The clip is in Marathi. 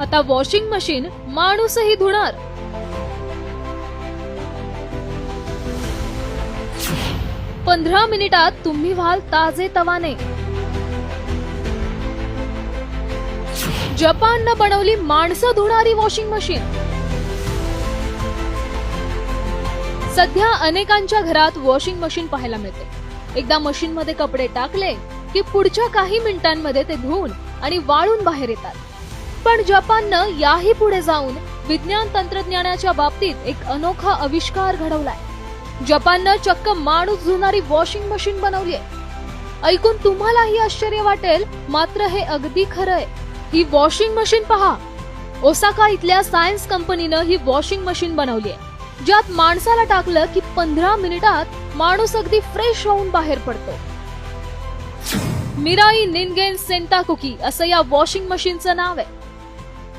आता वॉशिंग मशीन माणूसही धुणार. पंधरा मिनिटात तुम्ही व्हाल ताजे तवाने. जपाननं बनवली माणसं धुणारी वॉशिंग मशीन. सध्या अनेकांच्या घरात वॉशिंग मशीन पाहायला मिळते. एकदा मशीन मध्ये कपडे टाकले की पुढच्या काही मिनिटांमध्ये ते धुवून आणि वाळून बाहेर येतात. पण जपाननं याही पुढे जाऊन विज्ञान तंत्रज्ञानाच्या बाबतीत एक अनोखा आविष्कार घडवलाय. जपाननं चक्क माणूस धुणारी वॉशिंग मशीन बनवली आहे. ऐकून तुम्हालाही आश्चर्य वाटेल, मात्र हे अगदी खरंय. ही वॉशिंग मशीन पहा. ओसाका इथल्या सायन्स कंपनीनं ही वॉशिंग मशीन बनवली आहे, ज्यात माणसाला टाकलं की 15 मिनिटात माणूस अगदी फ्रेश होऊन बाहेर पडतो. मिराई निन्गेन सेंटाकुकी असं या वॉशिंग मशीनचं नाव आहे.